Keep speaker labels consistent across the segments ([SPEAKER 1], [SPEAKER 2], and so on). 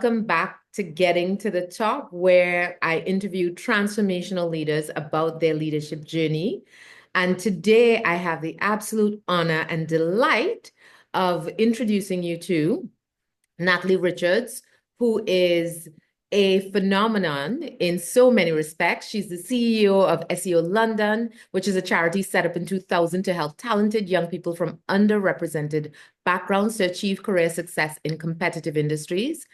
[SPEAKER 1] welcome back to Getting to the Top, where I interview transformational leaders about their leadership journey. And today I have the absolute honor and delight of introducing you to Nathalie Richards, who is a phenomenon in so many respects. She's the CEO of SEO London, which is a charity set up in 2000 to help talented young people from underrepresented backgrounds to achieve career success in competitive industries.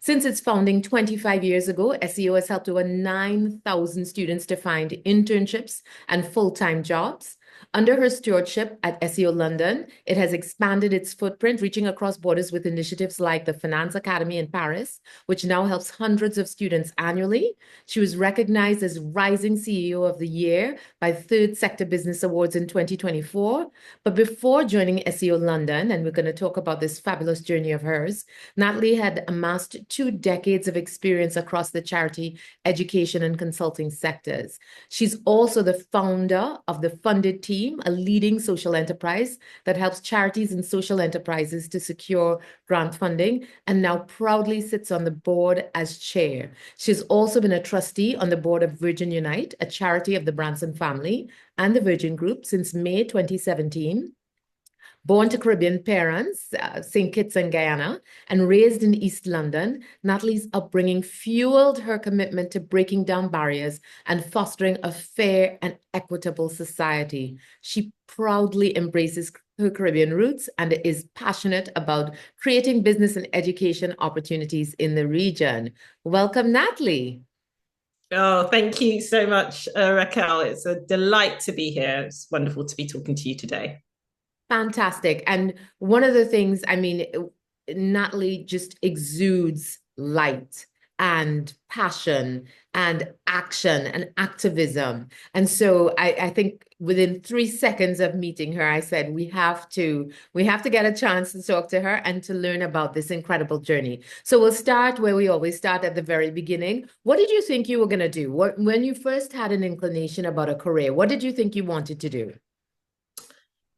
[SPEAKER 1] Since its founding 25 years ago, SEO has helped over 9,000 students to find internships and full-time jobs. Under her stewardship at SEO London, it has expanded its footprint, reaching across borders with initiatives like the Finance Academy in Paris, which now helps hundreds of students annually. She was recognized as Rising CEO of the Year by Third Sector Business Awards in 2024. But before joining SEO London, and we're going to talk about this fabulous journey of hers, Nathalie had amassed 2 decades of experience across the charity, education, and consulting sectors. She's also the founder of the Funded Team, a leading social enterprise that helps charities and social enterprises to secure grant funding, and now proudly sits on the board as chair. She's also been a trustee on the board of Virgin Unite, a charity of the Branson family and the Virgin Group since May 2017. Born to Caribbean parents, St. Kitts and Guyana, and raised in East London, Nathalie's upbringing fueled her commitment to breaking down barriers and fostering a fair and equitable society. She proudly embraces her Caribbean roots and is passionate about creating business and education opportunities in the region. Welcome, Nathalie.
[SPEAKER 2] Oh, thank you so much, Racquel. It's a delight to be here. It's wonderful to be talking to you today.
[SPEAKER 1] Fantastic. And one of the things, Nathalie just exudes light and passion and action and activism. And so I think within 3 seconds of meeting her, I said, we have to get a chance to talk to her and to learn about this incredible journey. So we'll start where we always start at the very beginning. What did you think you were going to do? When you first had an inclination about a career, what did you think you wanted to do?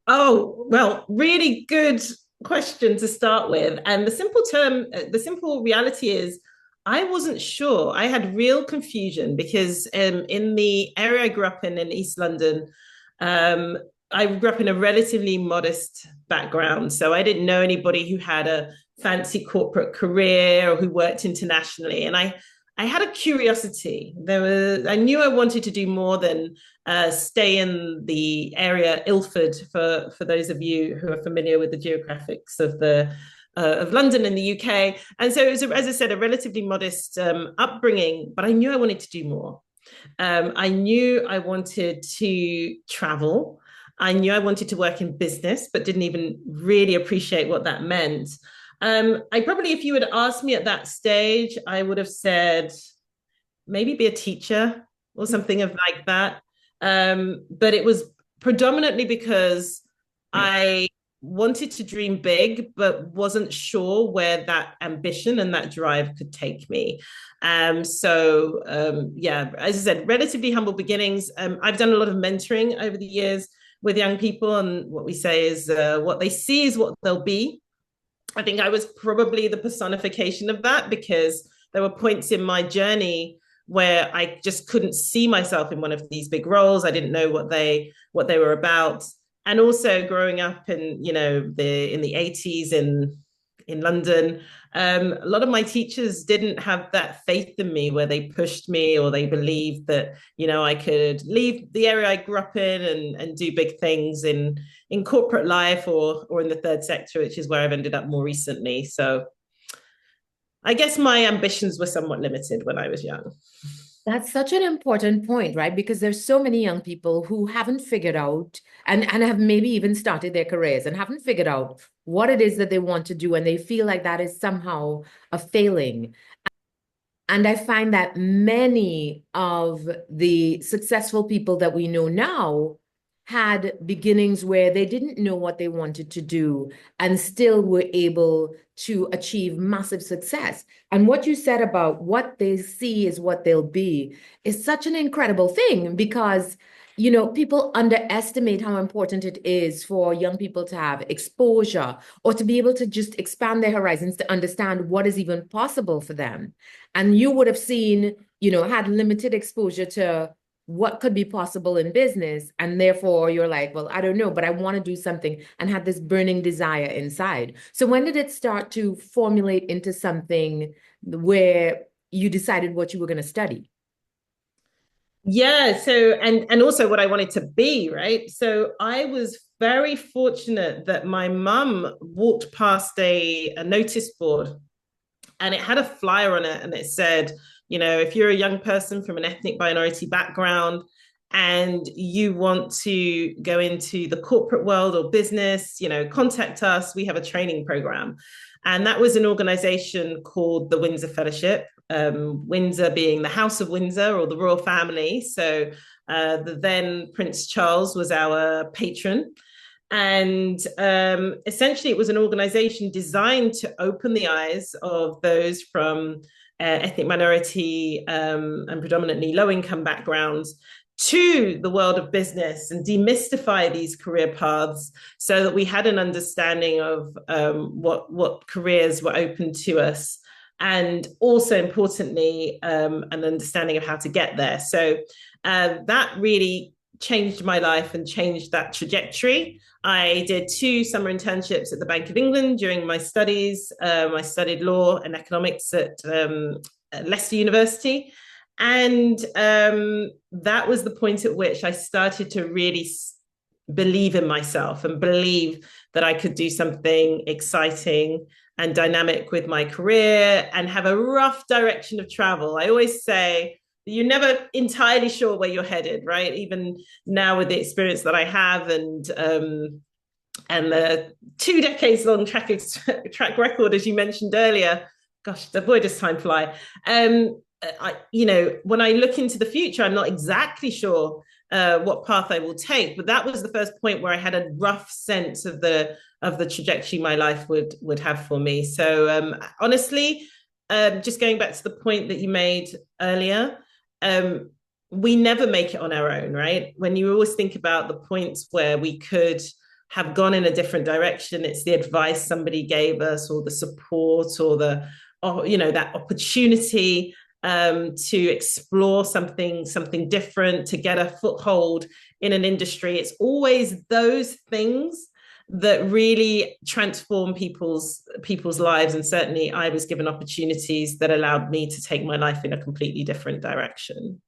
[SPEAKER 2] Oh, well, really good question to start with. And the simple reality is, I wasn't sure. I had real confusion because in the area I grew up in East London, um, I grew up in a relatively modest background. So I didn't know anybody who had a fancy corporate career or who worked internationally. And I had a curiosity. I knew I wanted to do more than stay in the area Ilford. For those of you who are familiar with the geographics of London in the UK, and so it was, as I said, a relatively modest upbringing. But I knew I wanted to do more. I knew I wanted to travel. I knew I wanted to work in business, but didn't even really appreciate what that meant. I probably, if you had asked me at that stage, I would have said maybe be a teacher or something of like that. But it was predominantly because I wanted to dream big, but wasn't sure where that ambition and that drive could take me. Yeah, as I said, relatively humble beginnings. I've done a lot of mentoring over the years with young people, and what we say is what they see is what they'll be. I think I was probably the personification of that because there were points in my journey where I just couldn't see myself in one of these big roles. I didn't know what they were about. And also growing up in the 80s in London, a lot of my teachers didn't have that faith in me where they pushed me or they believed that, I could leave the area I grew up in and do big things in corporate life or in the third sector, which is where I've ended up more recently. So I guess my ambitions were somewhat limited when I was young.
[SPEAKER 1] That's such an important point, right? Because there's so many young people who haven't figured out and have maybe even started their careers and haven't figured out what it is that they want to do. And they feel like that is somehow a failing. And I find that many of the successful people that we know now had beginnings where they didn't know what they wanted to do and still were able to achieve massive success. And what you said about what they see is what they'll be is such an incredible thing because People underestimate how important it is for young people to have exposure or to be able to just expand their horizons to understand what is even possible for them. And you would have seen, had limited exposure to what could be possible in business. And therefore, you're like, well, I don't know, but I want to do something, and had this burning desire inside. So when did it start to formulate into something where you decided what you were going to study?
[SPEAKER 2] Yeah, so and also what I wanted to be, right? So I was very fortunate that my mum walked past a notice board, and it had a flyer on it, and it said, if you're a young person from an ethnic minority background and you want to go into the corporate world or business, contact us. We have a training program. And that was an organization called the Windsor Fellowship, Windsor being the House of Windsor or the royal family. So the then Prince Charles was our patron. And essentially, it was an organization designed to open the eyes of those from ethnic minority and predominantly low income backgrounds to the world of business and demystify these career paths so that we had an understanding of what careers were open to us, and also importantly an understanding of how to get there. So that really changed my life and changed that trajectory. I did 2 summer internships at the Bank of England during my studies. I studied law and economics at Leicester University. And that was the point at which I started to really believe in myself and believe that I could do something exciting and dynamic with my career and have a rough direction of travel. I always say, you're never entirely sure where you're headed, right? Even now with the experience that I have and the 2 decades long track record, as you mentioned earlier, gosh, the boy does time fly. When I look into the future, I'm not exactly sure what path I will take, but that was the first point where I had a rough sense of the trajectory my life would have for me. So honestly, just going back to the point that you made earlier, we never make it on our own, right? When you always think about the points where we could have gone in a different direction, it's the advice somebody gave us or the support or that opportunity to explore something different, to get a foothold in an industry. It's always those things that really transform people's lives. And certainly I was given opportunities that allowed me to take my life in a completely different direction.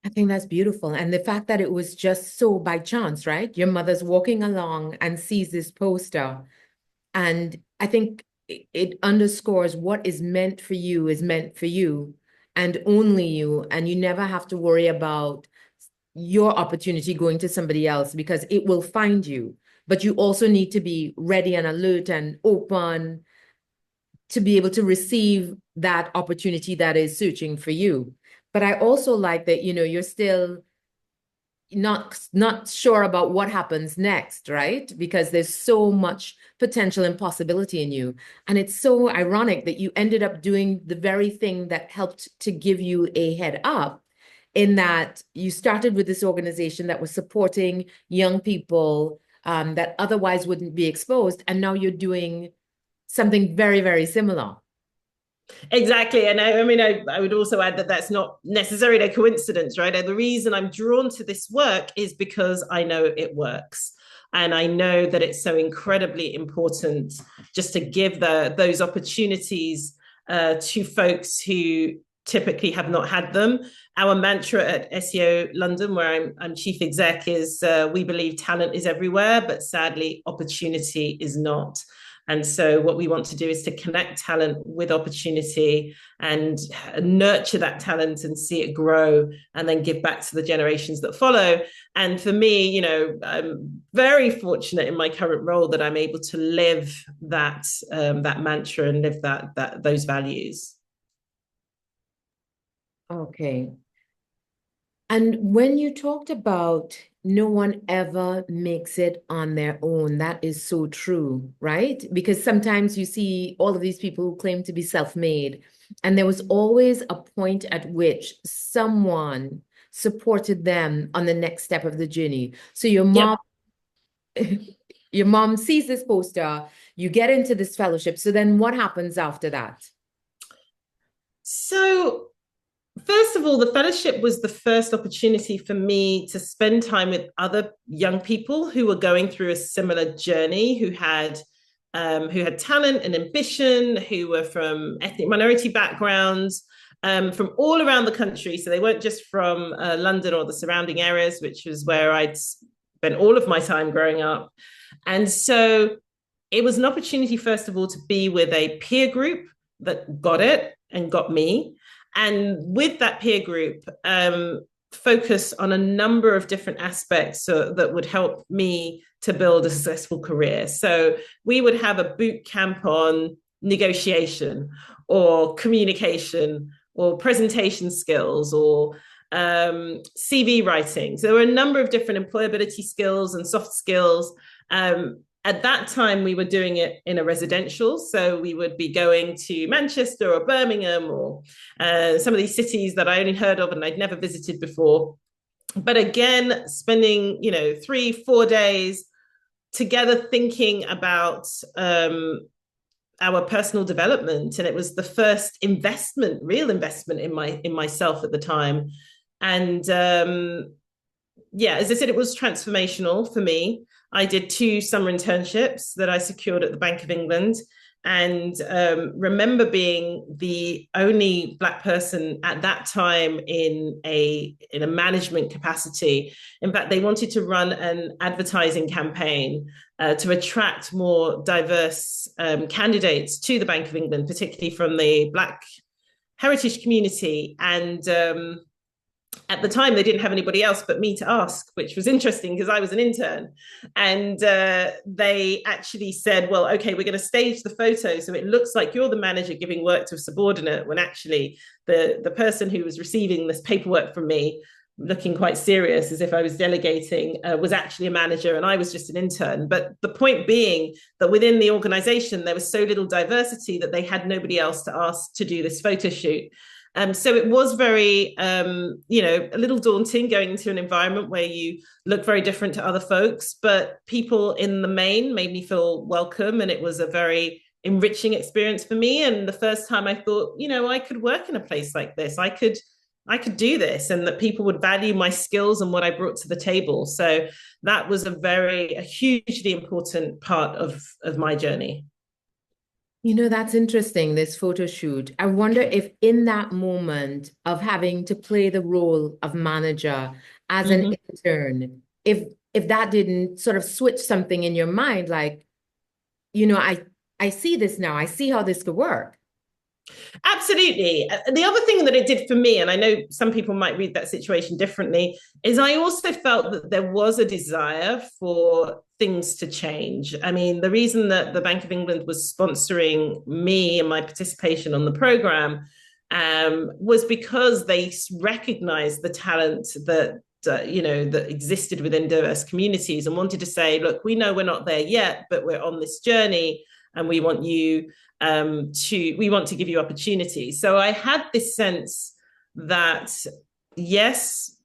[SPEAKER 1] I think that's beautiful. And the fact that it was just so by chance, right? Your mother's walking along and sees this poster. And I think it underscores what is meant for you is meant for you and only you. And you never have to worry about your opportunity going to somebody else because it will find you. But you also need to be ready and alert and open to be able to receive that opportunity that is searching for you. But I also like that, you're still not sure about what happens next, right? Because there's so much potential and possibility in you. And it's so ironic that you ended up doing the very thing that helped to give you a head up, in that you started with this organization that was supporting young people that otherwise wouldn't be exposed. And now you're doing something very, very similar.
[SPEAKER 2] Exactly. And I would also add that that's not necessarily a coincidence, right? And the reason I'm drawn to this work is because I know it works. And I know that it's so incredibly important just to give those opportunities to folks who typically have not had them. Our mantra at SEO London, where I'm chief exec, is we believe talent is everywhere, but sadly, opportunity is not. And so what we want to do is to connect talent with opportunity and nurture that talent and see it grow and then give back to the generations that follow. And for me, I'm very fortunate in my current role that I'm able to live that mantra and live those values.
[SPEAKER 1] Okay. And when you talked about no one ever makes it on their own, that is so true, right? Because sometimes you see all of these people who claim to be self-made, and there was always a point at which someone supported them on the next step of the journey. So
[SPEAKER 2] Yep.
[SPEAKER 1] your mom sees this poster, you get into this fellowship. So then what happens after that?
[SPEAKER 2] So first of all, the fellowship was the first opportunity for me to spend time with other young people who were going through a similar journey, who had talent and ambition, who were from ethnic minority backgrounds, from all around the country. So they weren't just from London or the surrounding areas, which was where I'd spent all of my time growing up. And so it was an opportunity, first of all, to be with a peer group that got it and got me. And with that peer group, focus on a number of different aspects that would help me to build a successful career. So we would have a boot camp on negotiation or communication or presentation skills or CV writing. So there were a number of different employability skills and soft skills. At that time, we were doing it in a residential. So we would be going to Manchester or Birmingham or some of these cities that I only heard of and I'd never visited before. But again, spending, 3-4 days together thinking about our personal development. And it was the first real investment in myself at the time. And as I said, it was transformational for me. I did 2 summer internships that I secured at the Bank of England, and remember being the only Black person at that time in a management capacity. In fact, they wanted to run an advertising campaign to attract more diverse candidates to the Bank of England, particularly from the Black heritage community. And at the time, they didn't have anybody else but me to ask, which was interesting because I was an intern. And they actually said, well, okay, we're going to stage the photo so it looks like you're the manager giving work to a subordinate, when actually the person who was receiving this paperwork from me, looking quite serious as if I was delegating, was actually a manager and I was just an intern. But the point being that within the organization, there was so little diversity that they had nobody else to ask to do this photo shoot. So it was very, a little daunting going into an environment where you look very different to other folks, but people in the main made me feel welcome. And it was a very enriching experience for me. And the first time I thought, I could work in a place like this. I could do this, and that people would value my skills and what I brought to the table. So that was a hugely important part of my journey.
[SPEAKER 1] That's interesting, this photo shoot. I wonder if in that moment of having to play the role of manager as an intern, if that didn't sort of switch something in your mind, like, I see this now, I see how this could work.
[SPEAKER 2] Absolutely. The other thing that it did for me, and I know some people might read that situation differently, is I also felt that there was a desire for things to change. I mean, the reason that the Bank of England was sponsoring me and my participation on the program was because they recognized the talent that that existed within diverse communities, and wanted to say, look, we know we're not there yet, but we're on this journey, and we want to give you opportunities. So I had this sense that, yes,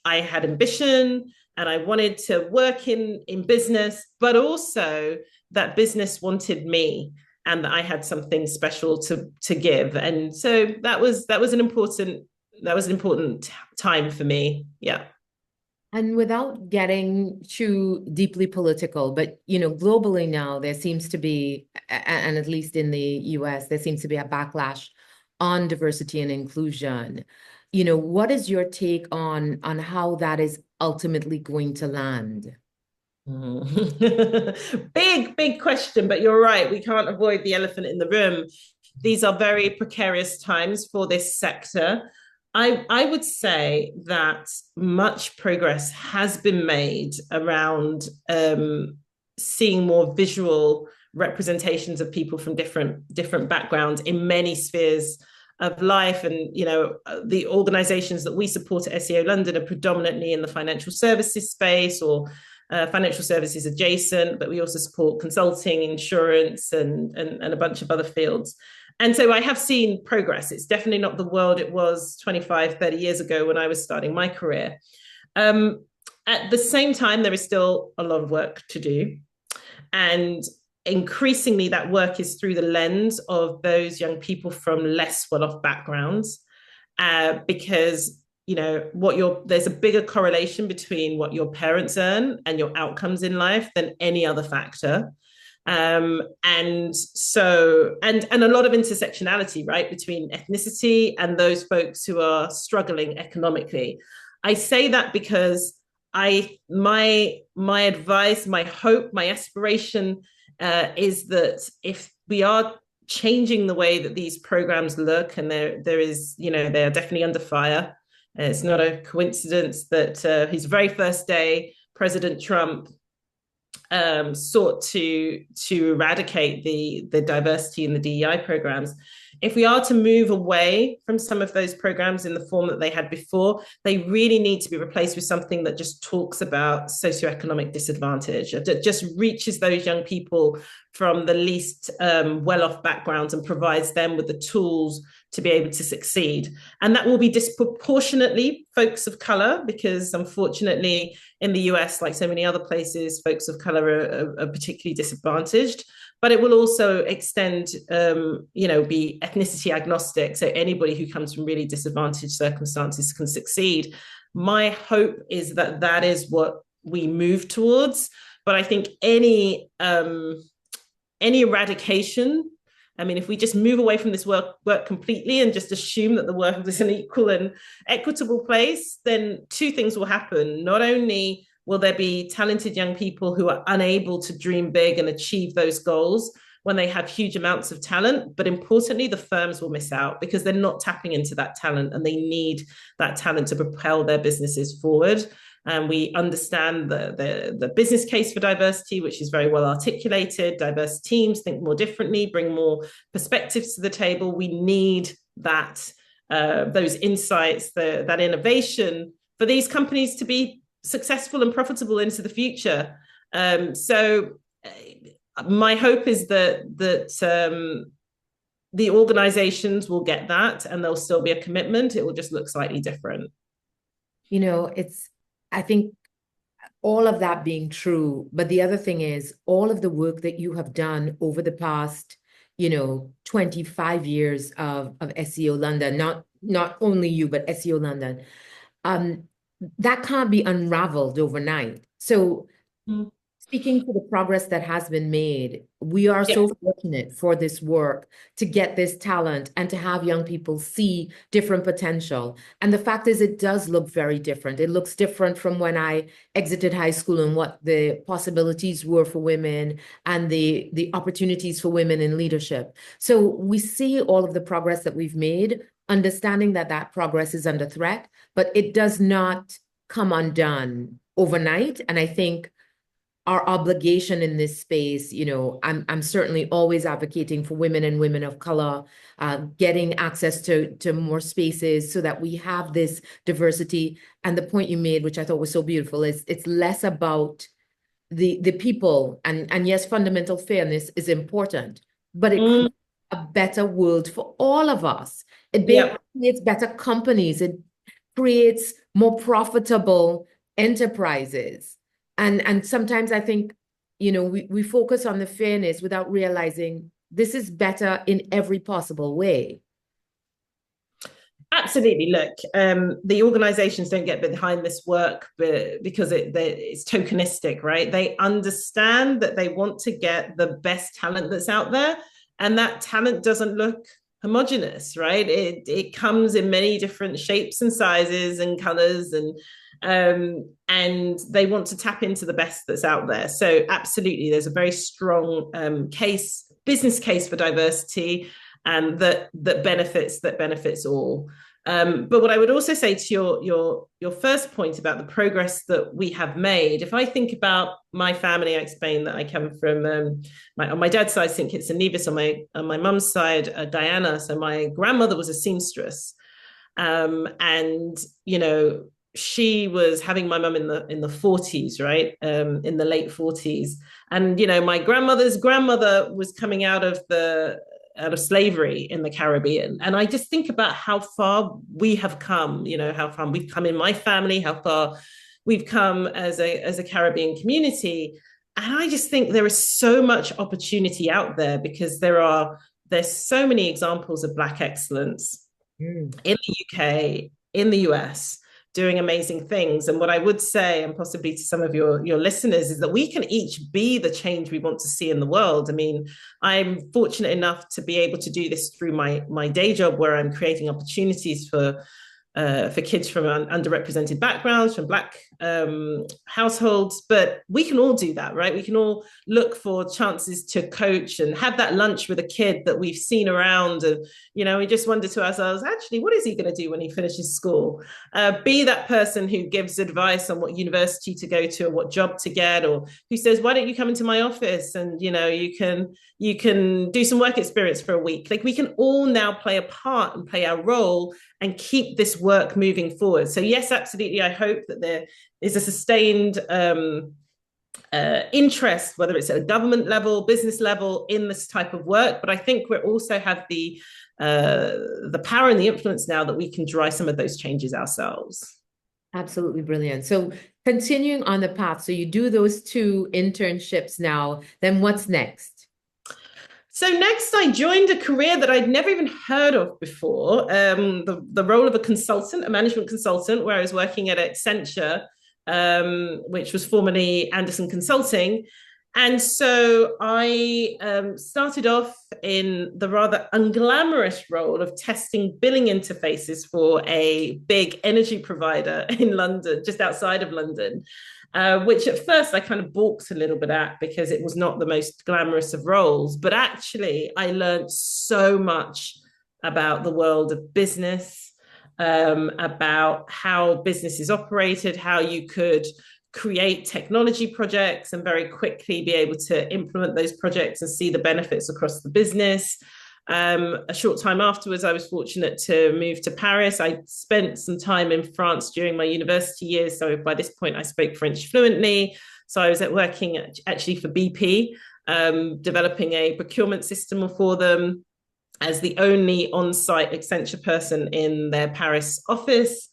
[SPEAKER 2] I had ambition and I wanted to work in business, but also that business wanted me and that I had something special to give. And so that was an important time for me. Yeah.
[SPEAKER 1] And without getting too deeply political, but globally now there seems to be, and at least in the US, there seems to be a backlash on diversity and inclusion. What is your take on how that is ultimately going to land?
[SPEAKER 2] Big question, but you're right. We can't avoid the elephant in the room. These are very precarious times for this sector. I would say that much progress has been made around seeing more visual representations of people from different backgrounds in many spheres of life. And the organizations that we support at SEO London are predominantly in the financial services space or financial services adjacent, but we also support consulting, insurance, and a bunch of other fields. And so I have seen progress. It's definitely not the world it was 25, 30 years ago when I was starting my career. Um, at the same time, there is still a lot of work to do. And increasingly, that work is through the lens of those young people from less well-off backgrounds, because there's a bigger correlation between what your parents earn and your outcomes in life than any other factor. And a lot of intersectionality, right, between ethnicity and those folks who are struggling economically. I say that because my advice, my hope, my aspiration is that if we are changing the way that these programs look, and there is, they are definitely under fire. It's not a coincidence that his very first day, President Trump sought to eradicate the diversity in the DEI programs. If we are to move away from some of those programs in the form that they had before, they really need to be replaced with something that just talks about socioeconomic disadvantage, that just reaches those young people from the least well-off backgrounds and provides them with the tools to be able to succeed. And that will be disproportionately folks of color, because unfortunately in the US, like so many other places, folks of color are particularly disadvantaged. But it will also extend, be ethnicity agnostic. So anybody who comes from really disadvantaged circumstances can succeed. My hope is that that is what we move towards. But I think any eradication, I mean, if we just move away from this work completely and just assume that the world is an equal and equitable place, then two things will happen. Not only will there be talented young people who are unable to dream big and achieve those goals when they have huge amounts of talent, but importantly, the firms will miss out because they're not tapping into that talent, and they need that talent to propel their businesses forward. And we understand the business case for diversity, which is very well articulated. Diverse teams think more differently, bring more perspectives to the table. We need that, those insights, that innovation for these companies to be successful and profitable into the future. So my hope is that the organizations will get that, and there'll still be a commitment. It will just look slightly different.
[SPEAKER 1] I think all of that being true, but the other thing is all of the work that you have done over the past, 25 years of SEO London, not only you, but SEO London, that can't be unraveled overnight. So speaking to the progress that has been made, we are so fortunate for this work to get this talent and to have young people see different potential. And the fact is, it does look very different. It looks different from when I exited high school and what the possibilities were for women and the opportunities for women in leadership. So we see all of the progress that we've made, understanding that that progress is under threat, but it does not come undone overnight. And I think our obligation in this space, I'm certainly always advocating for women and women of color, getting access to more spaces so that we have this diversity. And the point you made, which I thought was so beautiful, is it's less about the people. And yes, fundamental fairness is important, but it creates a better world for all of us. It creates better companies. It creates more profitable enterprises. And sometimes I think, we focus on the fairness without realizing this is better in every possible way.
[SPEAKER 2] Absolutely. Look, the organizations don't get behind this work because it's tokenistic, right? They understand that they want to get the best talent that's out there, and that talent doesn't look homogenous, right? It comes in many different shapes and sizes and colors, and they want to tap into the best that's out there. So absolutely, there's a very strong business case for diversity, and that benefits all. But what I would also say to your first point about the progress that we have made, if I think about my family, I explained that I come from on my dad's side, St. Kitts and Nevis, on my mum's side, Guyana. So my grandmother was a seamstress, and she was having my mum in the 40s, right? In the late 40s. And, my grandmother's grandmother was coming out of the out of slavery in the Caribbean. And I just think about how far we have come, how far we've come in my family, how far we've come as a Caribbean community. And I just think there is so much opportunity out there because there's so many examples of Black excellence in the UK, in the US, doing amazing things. And what I would say, and possibly to some of your listeners, is that we can each be the change we want to see in the world. I mean, I'm fortunate enough to be able to do this through my day job, where I'm creating opportunities for kids from underrepresented backgrounds, from Black households. But we can all do that, right? We can all look for chances to coach and have that lunch with a kid that we've seen around. And, we just wonder to ourselves, actually, what is he going to do when he finishes school? Be that person who gives advice on what university to go to or what job to get, or who says, why don't you come into my office and, you can do some work experience for a week. Like, we can all now play a part and play our role and keep this work moving forward. So yes, absolutely. I hope that there is a sustained interest, whether it's at a government level, business level, in this type of work. But I think we also have the power and the influence now that we can drive some of those changes ourselves.
[SPEAKER 1] Absolutely brilliant. So continuing on the path, so you do those 2 internships now, then what's next?
[SPEAKER 2] So next, I joined a career that I'd never even heard of before, the role of a consultant, a management consultant, where I was working at Accenture, which was formerly Anderson Consulting. And so I started off in the rather unglamorous role of testing billing interfaces for a big energy provider in London, just outside of London. Which at first I kind of balked a little bit at because it was not the most glamorous of roles. But actually, I learned so much about the world of business, about how business is operated, how you could create technology projects and very quickly be able to implement those projects and see the benefits across the business. A short time afterwards, I was fortunate to move to Paris. I spent some time in France during my university years. So by this point, I spoke French fluently. So I was working actually for BP, developing a procurement system for them as the only on-site Accenture person in their Paris office,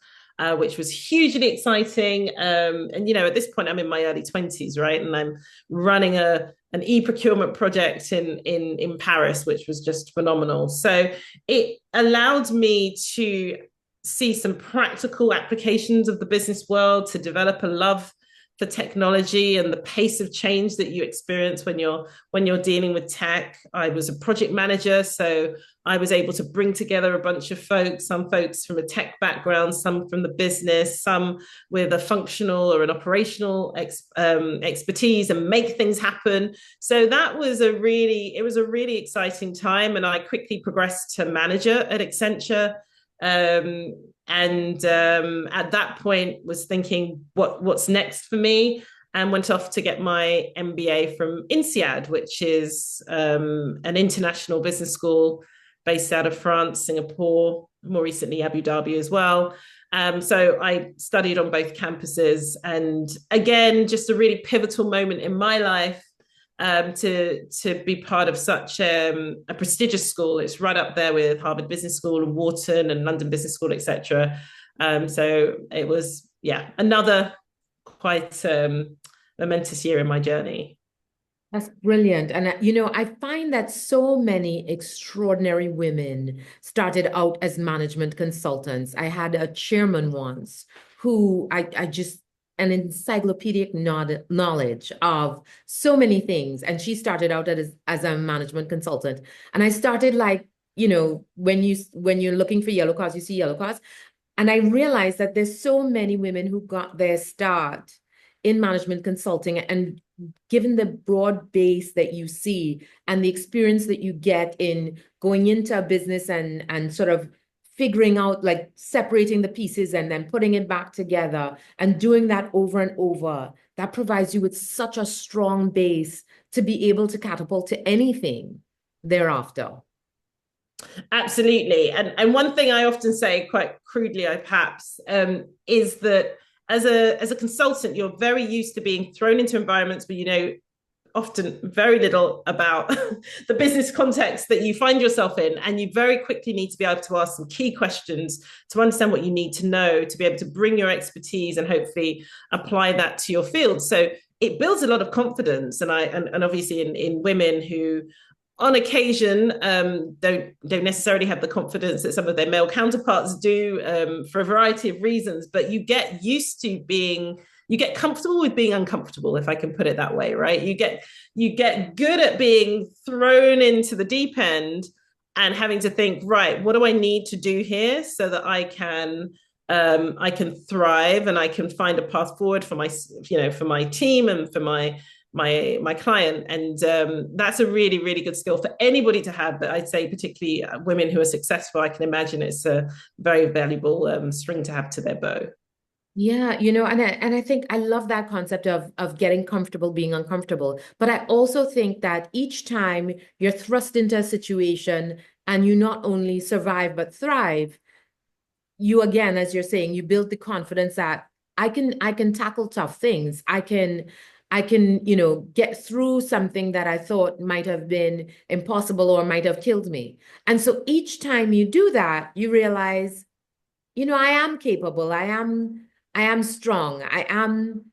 [SPEAKER 2] which was hugely exciting. And, at this point, I'm in my early 20s, right? And I'm running an e-procurement project in Paris, which was just phenomenal. So it allowed me to see some practical applications of the business world, to develop a love for technology and the pace of change that you experience when you're dealing with tech. I was a project manager, so I was able to bring together a bunch of folks, some folks from a tech background, some from the business, some with a functional or an operational expertise, and make things happen. So that was a really exciting time. And I quickly progressed to manager at Accenture. And at that point was thinking what's next for me, and went off to get my MBA from INSEAD, which is an international business school based out of France, Singapore, more recently Abu Dhabi as well. So I studied on both campuses, and again, just a really pivotal moment in my life to be part of such a prestigious school. It's right up there with Harvard Business School and Wharton and London Business School, etc. So it was, another quite momentous year in my journey.
[SPEAKER 1] That's brilliant. And, I find that so many extraordinary women started out as management consultants. I had a chairman once who I just an encyclopedic knowledge of so many things. And she started out as a management consultant. And I started when you're looking for yellow cards, you see yellow cards. And I realized that there's so many women who got their start in management consulting, and given the broad base that you see and the experience that you get in going into a business and sort of figuring out, like separating the pieces and then putting it back together and doing that over and over, that provides you with such a strong base to be able to catapult to anything thereafter.
[SPEAKER 2] Absolutely. And one thing I often say, quite crudely, perhaps, is that as a consultant, you're very used to being thrown into environments where, often very little about the business context that you find yourself in. And you very quickly need to be able to ask some key questions to understand what you need to know, to be able to bring your expertise and hopefully apply that to your field. So it builds a lot of confidence. And obviously in women who on occasion don't necessarily have the confidence that some of their male counterparts do, for a variety of reasons, but you get used to being, you get comfortable with being uncomfortable, if I can put it that way, right? You get good at being thrown into the deep end and having to think, right, what do I need to do here so that I can thrive and I can find a path forward for my, for my team and for my client. And that's a really, really good skill for anybody to have, but I'd say particularly women who are successful. I can imagine it's a very valuable string to have to their bow.
[SPEAKER 1] Yeah, and I think I love that concept of getting comfortable being uncomfortable. But I also think that each time you're thrust into a situation and you not only survive but thrive, you again, as you're saying, you build the confidence that I can tackle tough things. I can, get through something that I thought might have been impossible or might have killed me. And so each time you do that, you realize, I am capable. I am strong. I am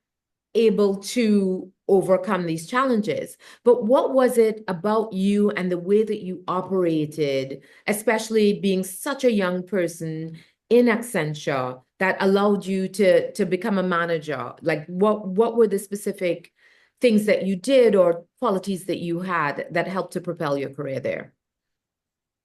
[SPEAKER 1] able to overcome these challenges. But what was it about you and the way that you operated, especially being such a young person in Accenture, that allowed you to become a manager? Like what were the specific things that you did or qualities that you had that helped to propel your career there?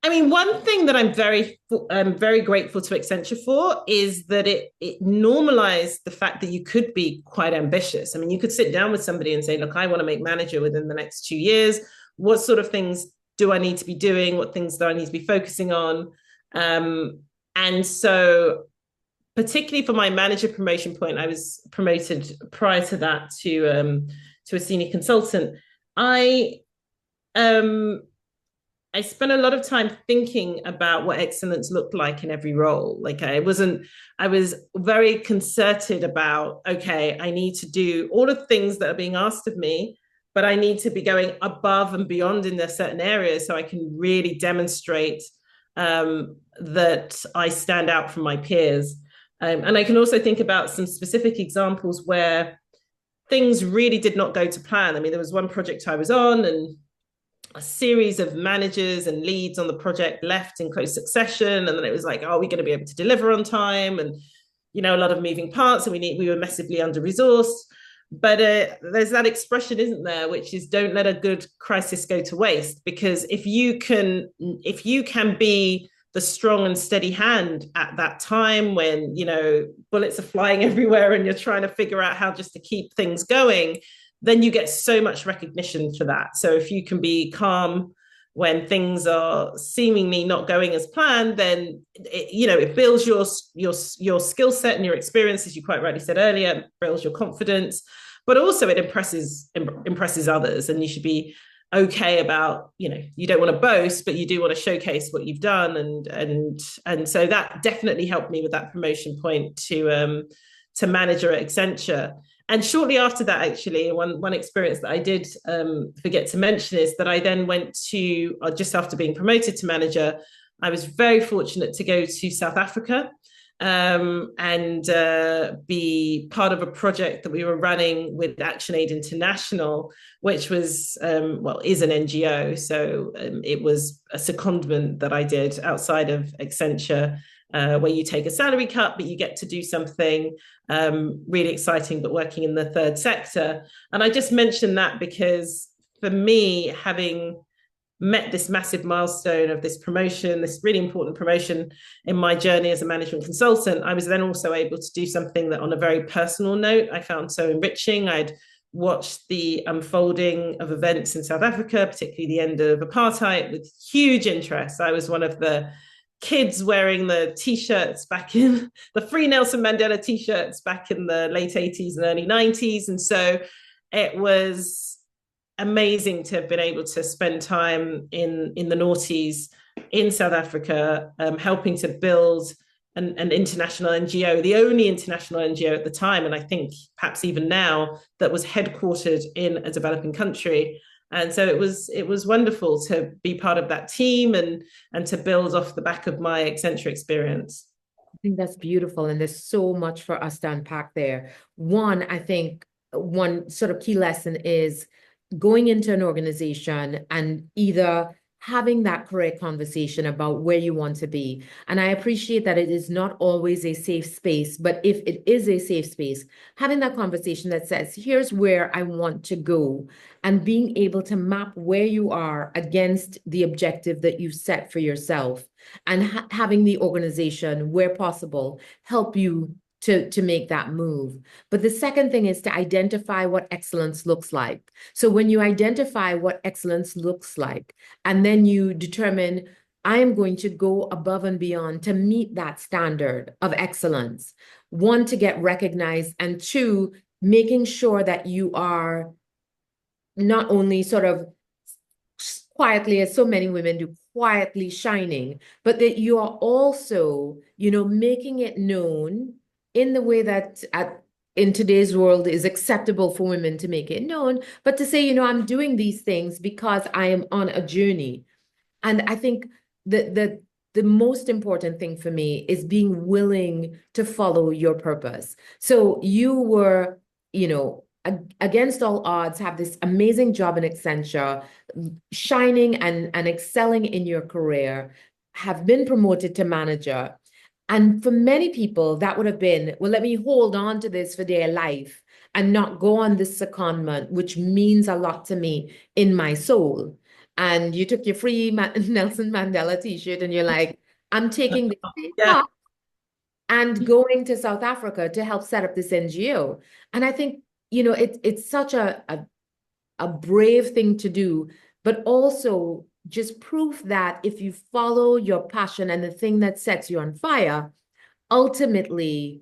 [SPEAKER 2] I mean, one thing that I'm very grateful to Accenture for is that it normalized the fact that you could be quite ambitious. I mean, you could sit down with somebody and say, look, I want to make manager within the next 2 years. What sort of things do I need to be doing? What things do I need to be focusing on? And so particularly for my manager promotion point, I was promoted prior to that to a senior consultant. I um I spent a lot of time thinking about what excellence looked like in every role. Like I was very concerted about, okay, I need to do all the things that are being asked of me, but I need to be going above and beyond in their certain areas so I can really demonstrate that I stand out from my peers. And I can also think about some specific examples where things really did not go to plan. I mean, there was one project I was on, and a series of managers and leads on the project left in close succession, and then it was like, are we going to be able to deliver on time? And a lot of moving parts, and we were massively under resourced. But there's that expression, isn't there, which is don't let a good crisis go to waste. Because if you can be the strong and steady hand at that time when bullets are flying everywhere and you're trying to figure out how just to keep things going, then you get so much recognition for that. So if you can be calm when things are seemingly not going as planned, then it builds your skill set and your experience, as you quite rightly said earlier, builds your confidence, but also it impresses others. And you should be okay about, you don't want to boast, but you do want to showcase what you've done. And so that definitely helped me with that promotion point to manager at Accenture. And shortly after that, actually, one experience that I did forget to mention is that I then went to, just after being promoted to manager, I was very fortunate to go to South Africa and be part of a project that we were running with ActionAid International, which was, is an NGO. So it was a secondment that I did outside of Accenture, where you take a salary cut, but you get to do something really exciting, but working in the third sector. And I just mentioned that because for me, having met this massive milestone of this promotion, this really important promotion in my journey as a management consultant, I was then also able to do something that on a very personal note, I found so enriching. I'd watched the unfolding of events in South Africa, particularly the end of apartheid, with huge interest. I was one of the kids wearing the t-shirts back in the Free Nelson Mandela t-shirts back in the late 80s and early 90s. And so it was amazing to have been able to spend time in the noughties in South Africa, helping to build an international NGO, the only international NGO at the time, and I think perhaps even now, that was headquartered in a developing country. And so it was wonderful to be part of that team and to build off the back of my Accenture experience.
[SPEAKER 1] I think that's beautiful. And there's so much for us to unpack there. One, I think one sort of key lesson is going into an organization and either having that correct conversation about where you want to be. And I appreciate that it is not always a safe space, but if it is a safe space, having that conversation that says, here's where I want to go, and being able to map where you are against the objective that you set for yourself, and having the organization, where possible, help you to make that move. But the second thing is to identify what excellence looks like. So when you identify what excellence looks like, and then you determine, I am going to go above and beyond to meet that standard of excellence. One, to get recognized, and two, making sure that you are not only sort of quietly, as so many women do, quietly shining, but that you are also, making it known in the way that in today's world is acceptable for women to make it known, but to say, I'm doing these things because I am on a journey. And I think the most important thing for me is being willing to follow your purpose. So you were, against all odds, have this amazing job in Accenture, shining and excelling in your career, have been promoted to manager. And for many people, that would have been, well, let me hold on to this for their life and not go on this secondment, which means a lot to me in my soul. And you took your free Nelson Mandela t-shirt and you're like, I'm taking this same
[SPEAKER 2] Yeah.
[SPEAKER 1] path and going to South Africa to help set up this NGO. And I think, it's such a brave thing to do, but also just proof that if you follow your passion and the thing that sets you on fire, ultimately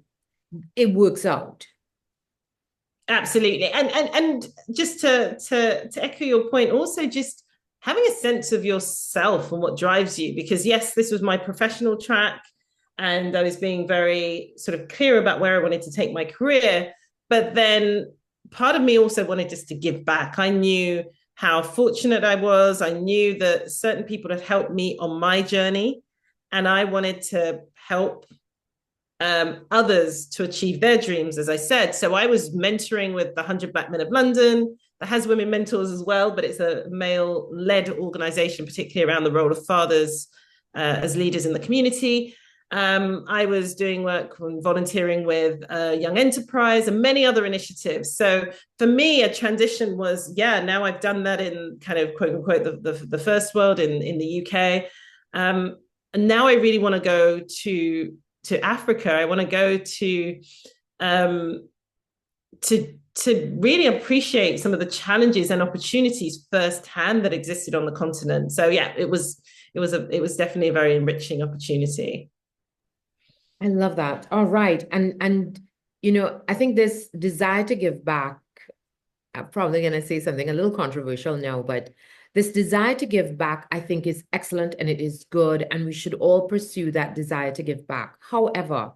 [SPEAKER 1] it works out.
[SPEAKER 2] Absolutely. And just to echo your point, also just having a sense of yourself and what drives you, because yes, this was my professional track and I was being very sort of clear about where I wanted to take my career, but then part of me also wanted just to give back. I knew how fortunate I was. I knew that certain people had helped me on my journey, and I wanted to help others to achieve their dreams, as I said. So I was mentoring with the 100 Black Men of London, that has women mentors as well, but it's a male-led organization, particularly around the role of fathers as leaders in the community. I was doing work and volunteering with Young Enterprise and many other initiatives. So for me, a transition was, now I've done that in kind of quote unquote the first world in the UK. And now I really want to go to Africa. I want to go to really appreciate some of the challenges and opportunities firsthand that existed on the continent. So yeah, it was definitely a very enriching opportunity.
[SPEAKER 1] I love that. All right. And I think this desire to give back, I'm probably going to say something a little controversial now, but this desire to give back, I think, is excellent and it is good. And we should all pursue that desire to give back. However,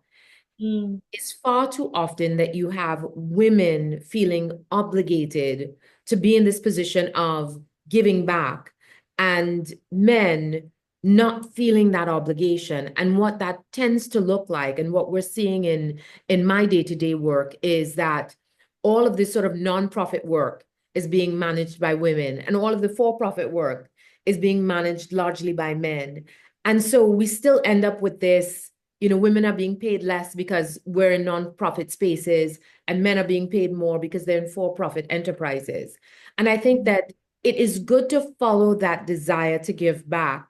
[SPEAKER 1] it's far too often that you have women feeling obligated to be in this position of giving back, and men not feeling that obligation. And what that tends to look like, and what we're seeing in my day-to-day work, is that all of this sort of nonprofit work is being managed by women, and all of the for-profit work is being managed largely by men. And so we still end up with this, women are being paid less because we're in nonprofit spaces, and men are being paid more because they're in for-profit enterprises. And I think that it is good to follow that desire to give back,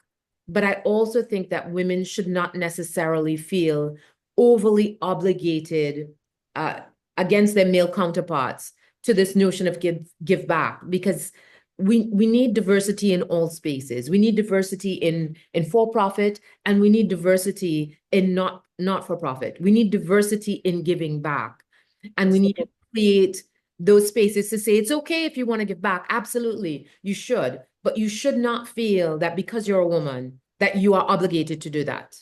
[SPEAKER 1] but I also think that women should not necessarily feel overly obligated against their male counterparts to this notion of give back, because we need diversity in all spaces. We need diversity in for-profit, and we need diversity in not for-profit. We need diversity in giving back, and we need to create those spaces to say it's okay if you want to give back. Absolutely, you should, but you should not feel that because you're a woman that you are obligated to do that.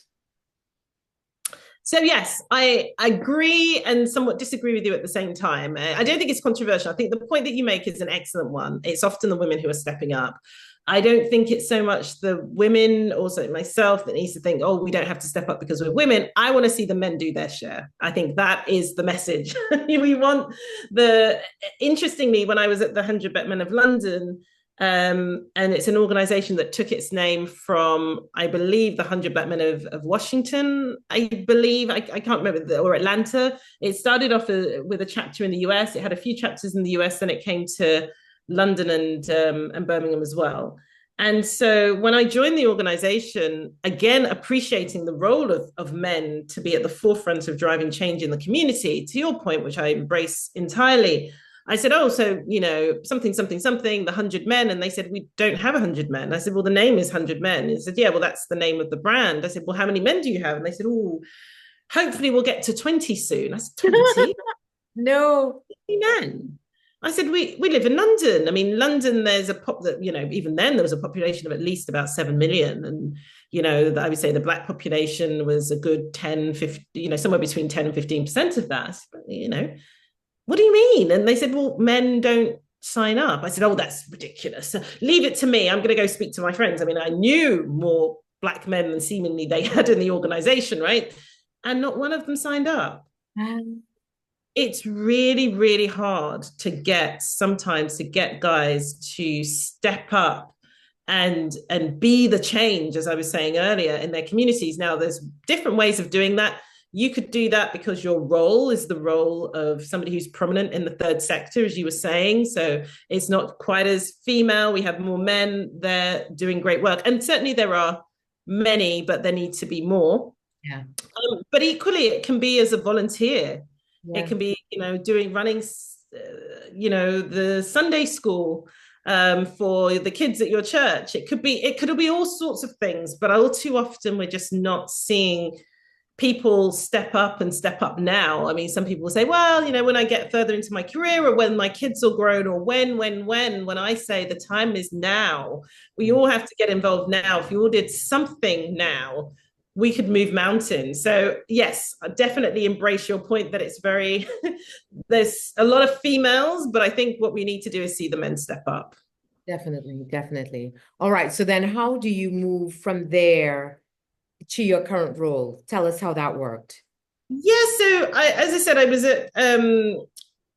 [SPEAKER 2] So yes, I agree and somewhat disagree with you at the same time. I don't think it's controversial. I think the point that you make is an excellent one. It's often the women who are stepping up. I don't think it's so much the women, also myself, that needs to think, oh, we don't have to step up because we're women. I want to see the men do their share. I think that is the message. We want the, interestingly, when I was at the 100 Bet Men of London, and it's an organization that took its name from, I believe, the 100 Black Men of Washington, I believe, I can't remember, or Atlanta. It started off with a chapter in the US. It had a few chapters in the US, then it came to London and Birmingham as well. And so when I joined the organization, again, appreciating the role of men to be at the forefront of driving change in the community, to your point, which I embrace entirely, I said, oh, so, something, something, something, the 100 Men. And they said, we don't have 100 men. I said, well, the name is 100 Men. And they said, yeah, well, that's the name of the brand. I said, well, how many men do you have? And they said, oh, hopefully we'll get to 20 soon. I said, 20?
[SPEAKER 1] No.
[SPEAKER 2] 20 men. I said, we live in London. I mean, London, there's even then there was a population of at least about 7 million. And, I would say the Black population was a good 10, 50, somewhere between 10 and 15% of that. But, what do you mean? And they said, well, men don't sign up. I said, oh, that's ridiculous. Leave it to me. I'm going to go speak to my friends. I mean, I knew more Black men than seemingly they had in the organization, right? And not one of them signed up. It's really, really hard sometimes to get guys to step up and be the change, as I was saying earlier, in their communities. Now, there's different ways of doing that. You could do that because your role is the role of somebody who's prominent in the third sector, as you were saying. So it's not quite as female. We have more men there doing great work. And certainly there are many, but there need to be more.
[SPEAKER 1] Yeah.
[SPEAKER 2] But equally, it can be as a volunteer.
[SPEAKER 1] Yeah.
[SPEAKER 2] It can be, running, the Sunday school for the kids at your church. It could be all sorts of things, but all too often we're just not seeing people step up now. I mean, some people say, well, when I get further into my career or when my kids are grown or when I say the time is now, we all have to get involved now. If you all did something now, we could move mountains. So yes, I definitely embrace your point that it's very, there's a lot of females, but I think what we need to do is see the men step up.
[SPEAKER 1] Definitely, definitely. All right. So then how do you move from there to your current role? Tell us how that worked.
[SPEAKER 2] Yeah, so as I said, I was at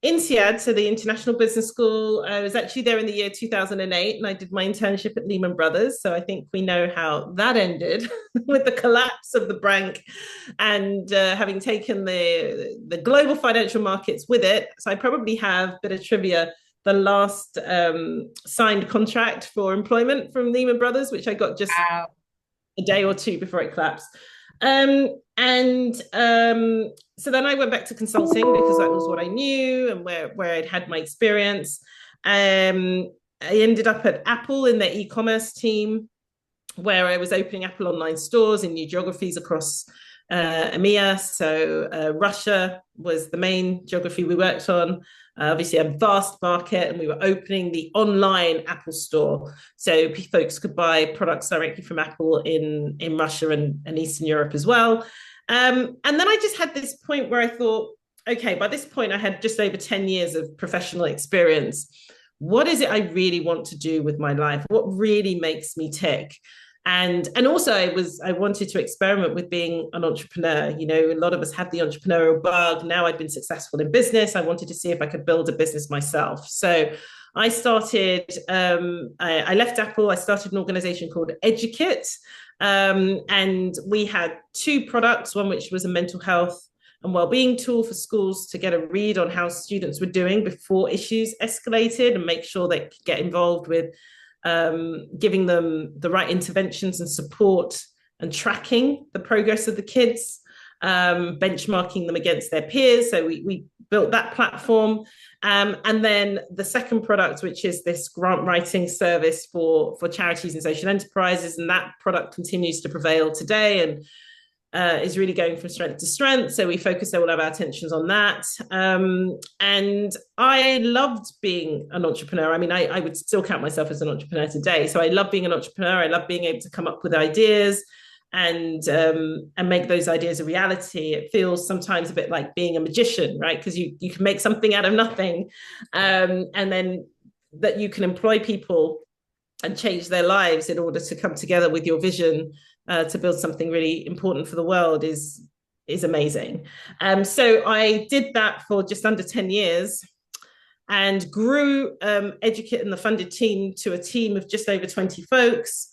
[SPEAKER 2] INSEAD, so the International Business School. I was actually there in the year 2008, and I did my internship at Lehman Brothers. So I think we know how that ended with the collapse of the bank and having taken the global financial markets with it. So I probably have a bit of trivia. The last signed contract for employment from Lehman Brothers, which I got just a day or two before it collapsed. So then I went back to consulting because that was what I knew and where I'd had my experience. I ended up at Apple in their e-commerce team, where I was opening Apple online stores in new geographies across EMEA. So Russia was the main geography we worked on. Obviously a vast market, and we were opening the online Apple store. So folks could buy products directly from Apple in Russia and Eastern Europe as well. And then I just had this point where I thought, okay, by this point I had just over 10 years of professional experience. What is it I really want to do with my life? What really makes me tick? And also I wanted to experiment with being an entrepreneur. A lot of us have the entrepreneurial bug. Now I'd been successful in business. I wanted to see if I could build a business myself. So I started, I left Apple. I started an organization called Educate. And we had two products, one which was a mental health and wellbeing tool for schools to get a read on how students were doing before issues escalated and make sure they could get involved with giving them the right interventions and support and tracking the progress of the kids, benchmarking them against their peers. So we built that platform. And then the second product, which is this grant writing service for charities and social enterprises. And that product continues to prevail today and is really going from strength to strength. So we focus all of our attentions on that. And I loved being an entrepreneur. I mean, I would still count myself as an entrepreneur today. So I love being an entrepreneur. I love being able to come up with ideas and make those ideas a reality. It feels sometimes a bit like being a magician, right? Because you can make something out of nothing, and then that you can employ people and change their lives in order to come together with your vision to build something really important for the world is amazing. So I did that for just under 10 years and grew Educate and the funded team to a team of just over 20 folks,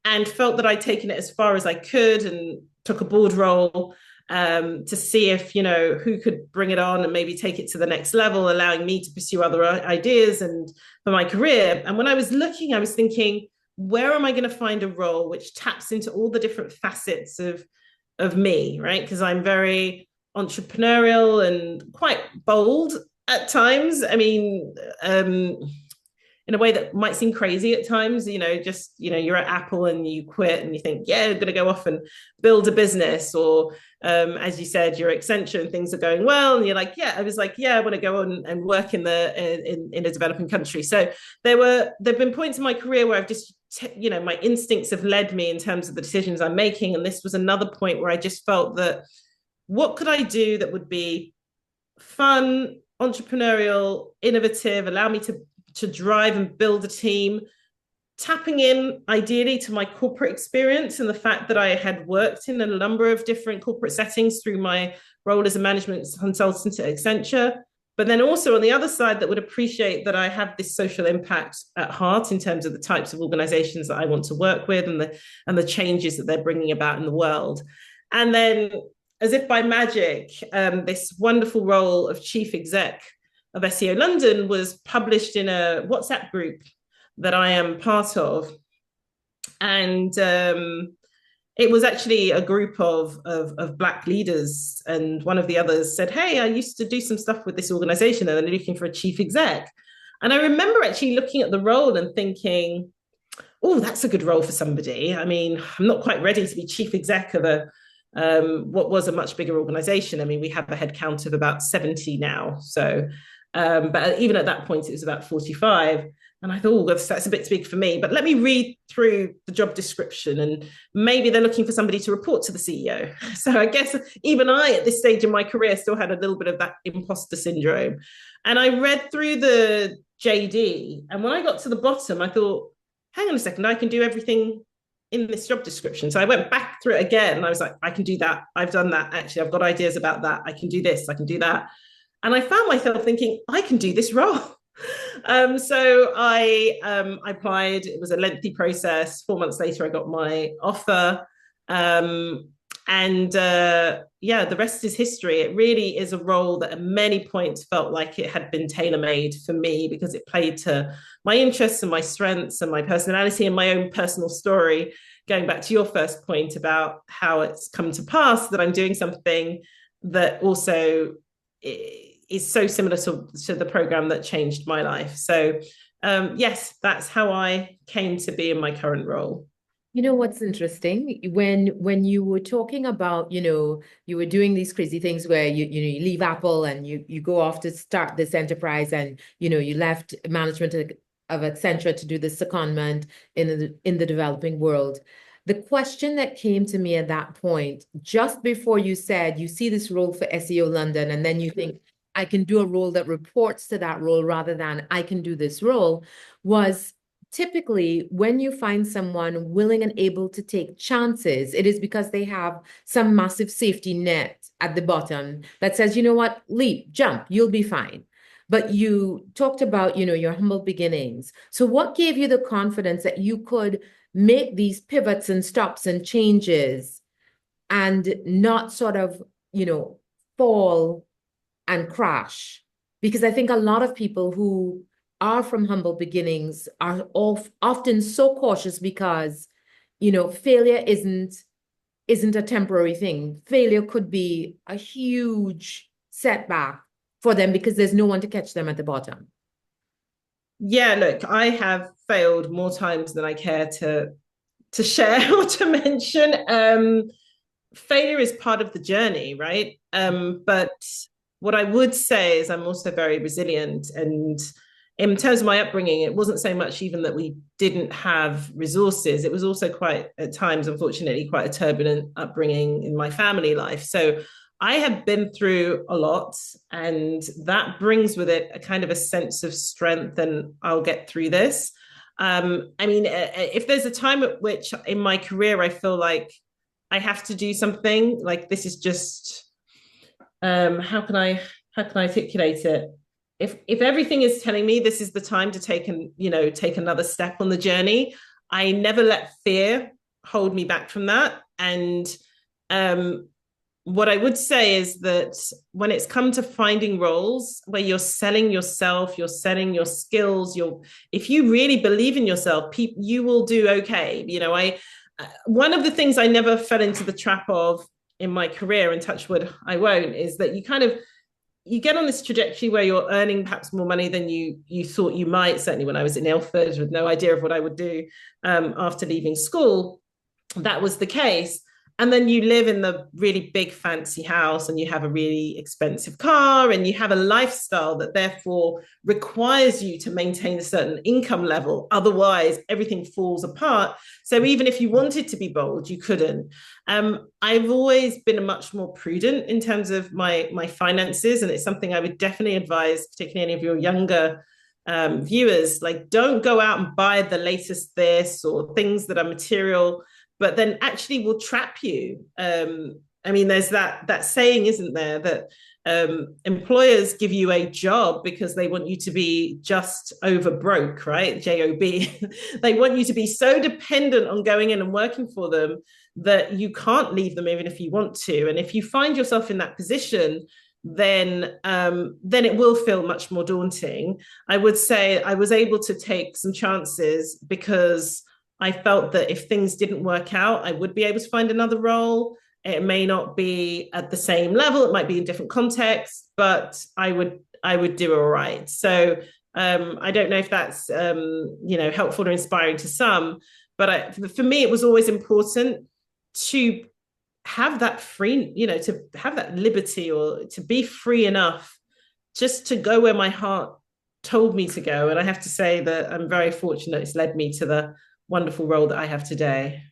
[SPEAKER 2] and felt that I'd taken it as far as I could and took a board role to see if, who could bring it on and maybe take it to the next level, allowing me to pursue other ideas and for my career. And when I was looking, I was thinking, where am I going to find a role which taps into all the different facets of me, right? Because I'm very entrepreneurial and quite bold at times. I mean, in a way that might seem crazy at times, you're at Apple and you quit and you think, yeah, I'm going to go off and build a business. Or as you said, you're at Accenture and things are going well. And you're like, yeah, I was like, yeah, I want to go on and work in a developing country. So there've been points in my career where I've just, my instincts have led me in terms of the decisions I'm making. And this was another point where I just felt that what could I do that would be fun, entrepreneurial, innovative, allow me to drive and build a team, tapping in ideally to my corporate experience and the fact that I had worked in a number of different corporate settings through my role as a management consultant at Accenture, but then also on the other side that would appreciate that I have this social impact at heart in terms of the types of organizations that I want to work with and the changes that they're bringing about in the world. And then, as if by magic, this wonderful role of chief exec of SEO London was published in a WhatsApp group that I am part of. And it was actually a group of Black leaders. And one of the others said, hey, I used to do some stuff with this organization and they're looking for a chief exec. And I remember actually looking at the role and thinking, oh, that's a good role for somebody. I mean, I'm not quite ready to be chief exec of what was a much bigger organization. I mean, we have a headcount of about 70 now. So but even at that point, it was about 45. And I thought, oh, that's a bit too big for me. But let me read through the job description and maybe they're looking for somebody to report to the CEO. So I guess even I, at this stage in my career, still had a little bit of that imposter syndrome. And I read through the JD. And when I got to the bottom, I thought, hang on a second, I can do everything in this job description. So I went back through it again and I was like, I can do that. I've done that. Actually, I've got ideas about that. I can do this. I can do that. And I found myself thinking, I can do this role. So I applied. It was a lengthy process. 4 months later, I got my offer. The rest is history. It really is a role that at many points felt like it had been tailor-made for me because it played to my interests and my strengths and my personality and my own personal story. Going back to your first point about how it's come to pass that I'm doing something that also is so similar to the program that changed my life. So yes, that's how I came to be in my current role.
[SPEAKER 1] You know what's interesting? When you were talking about, you were doing these crazy things where you leave Apple and you go off to start this enterprise and you left management of Accenture to do this secondment in the developing world. The question that came to me at that point, just before you said you see this role for SEO London, and then you think, I can do a role that reports to that role rather than I can do this role, was typically when you find someone willing and able to take chances, it is because they have some massive safety net at the bottom that says, you know what, leap, jump, you'll be fine. But you talked about, your humble beginnings. So what gave you the confidence that you could make these pivots and stops and changes and not sort of, fall and crash? Because I think a lot of people who are from humble beginnings are often so cautious because, failure isn't a temporary thing. Failure could be a huge setback for them because there's no one to catch them at the bottom.
[SPEAKER 2] Yeah, look, I have failed more times than I care to share or to mention. Failure is part of the journey, right? But what I would say is I'm also very resilient, and in terms of my upbringing, it wasn't so much even that we didn't have resources. It was also quite, at times, unfortunately, quite a turbulent upbringing in my family life. So I have been through a lot, and that brings with it a kind of a sense of strength, and I'll get through this. I mean, if there's a time at which in my career I feel like I have to do something, like this is just how can I articulate it? If everything is telling me this is the time to take another step on the journey, I never let fear hold me back from that. And um, what I would say is that when it's come to finding roles where you're selling yourself, you're selling your skills, if you really believe in yourself, you will do okay. I one of the things I never fell into the trap of in my career, and touch wood, I won't, is that you get on this trajectory where you're earning perhaps more money than you thought you might. Certainly when I was in Ilford with no idea of what I would do after leaving school, that was the case. And then you live in the really big fancy house, and you have a really expensive car, and you have a lifestyle that therefore requires you to maintain a certain income level. Otherwise, everything falls apart. So even if you wanted to be bold, you couldn't. I've always been much more prudent in terms of my finances, and it's something I would definitely advise, particularly any of your younger viewers. Like, don't go out and buy the latest this or things that are material, but then actually will trap you. I mean, there's that saying, isn't there, that employers give you a job because they want you to be just over broke, right? JOB. They want you to be so dependent on going in and working for them that you can't leave them even if you want to. And if you find yourself in that position, then it will feel much more daunting. I would say I was able to take some chances because I felt that if things didn't work out, I would be able to find another role. It may not be at the same level, it might be in different contexts, but I would do all right. So I don't know if that's helpful or inspiring to some, but for me, it was always important to have that free, to have that liberty, or to be free enough just to go where my heart told me to go. And I have to say that I'm very fortunate it's led me to the wonderful role that I have today.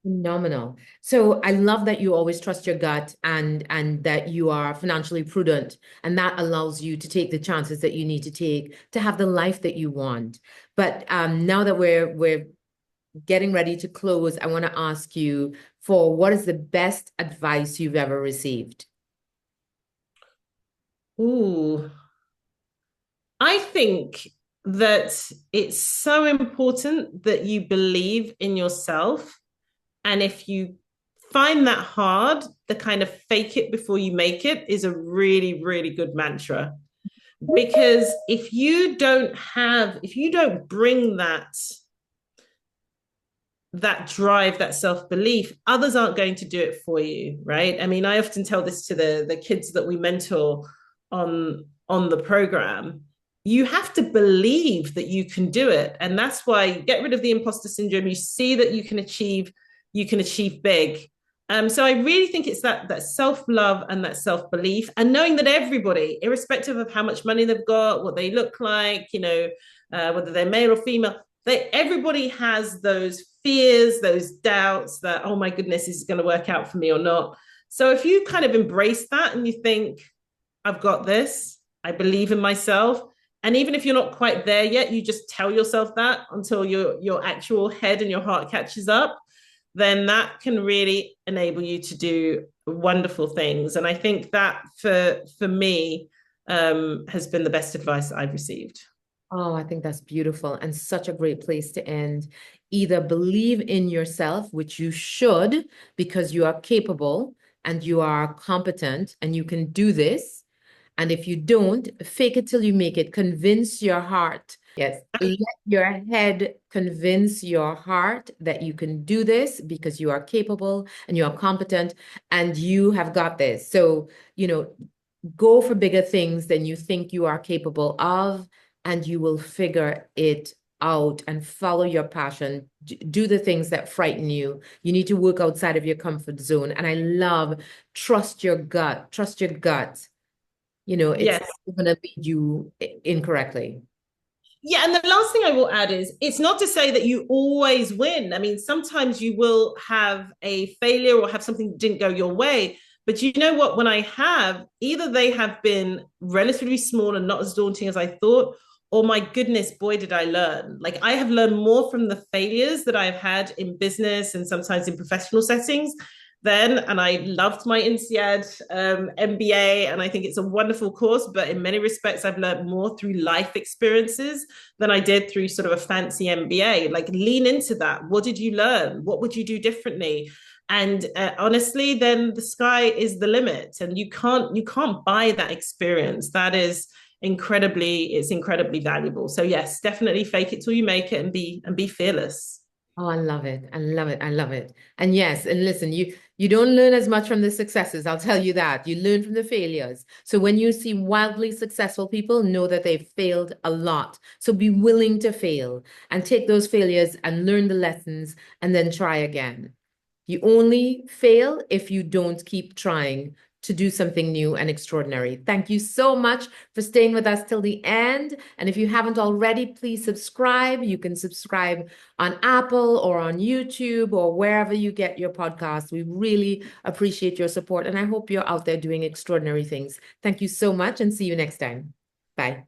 [SPEAKER 1] Phenomenal. So I love that you always trust your gut, and that you are financially prudent, and that allows you to take the chances that you need to take to have the life that you want. But now that we're getting ready to close, I want to ask you for what is the best advice you've ever received?
[SPEAKER 2] Ooh, I think that it's so important that you believe in yourself. And if you find that hard, the kind of fake it before you make it is a really, really good mantra. Because if you don't bring that drive, that self-belief, others aren't going to do it for you, right? I mean, I often tell this to the kids that we mentor on the program. You have to believe that you can do it. And that's why you get rid of the imposter syndrome. You see that you can achieve big. So I really think it's that self-love and that self-belief, and knowing that everybody, irrespective of how much money they've got, what they look like, whether they're male or female, everybody has those fears, those doubts that, oh my goodness, is it going to work out for me or not? So if you kind of embrace that and you think, I've got this, I believe in myself. And even if you're not quite there yet, you just tell yourself that until your actual head and your heart catches up, then that can really enable you to do wonderful things. And I think that for me has been the best advice that I've received.
[SPEAKER 1] Oh, I think that's beautiful and such a great place to end. Either believe in yourself, which you should, because you are capable and you are competent and you can do this. And if you don't, fake it till you make it. Convince your heart. Yes, let your head convince your heart that you can do this because you are capable and you are competent and you have got this. So, go for bigger things than you think you are capable of, and you will figure it out and follow your passion. Do the things that frighten you. You need to work outside of your comfort zone. And I love trust your gut. Trust your gut. It's
[SPEAKER 2] Yes.
[SPEAKER 1] not going to lead you incorrectly.
[SPEAKER 2] Yeah, and the last thing I will add is it's not to say that you always win. I mean, sometimes you will have a failure or have something that didn't go your way. But you know what? When I have, either they have been relatively small and not as daunting as I thought, or my goodness, boy, did I learn. Like I have learned more from the failures that I've had in business and sometimes in professional settings then, and I loved my INSEAD MBA, and I think it's a wonderful course. But in many respects, I've learned more through life experiences than I did through sort of a fancy MBA. Like lean into that. What did you learn? What would you do differently? And honestly, then the sky is the limit, and you can't buy that experience. That is incredibly valuable. So yes, definitely fake it till you make it, and be fearless.
[SPEAKER 1] Oh, I love it. I love it. I love it. And yes, and listen, you don't learn as much from the successes. I'll tell you that. You learn from the failures. So when you see wildly successful people, know that they've failed a lot. So be willing to fail and take those failures and learn the lessons and then try again. You only fail if you don't keep trying to do something new and extraordinary. Thank you so much for staying with us till the end. And if you haven't already, please subscribe. You can subscribe on Apple or on YouTube or wherever you get your podcasts. We really appreciate your support, and I hope you're out there doing extraordinary things. Thank you so much, and see you next time. Bye.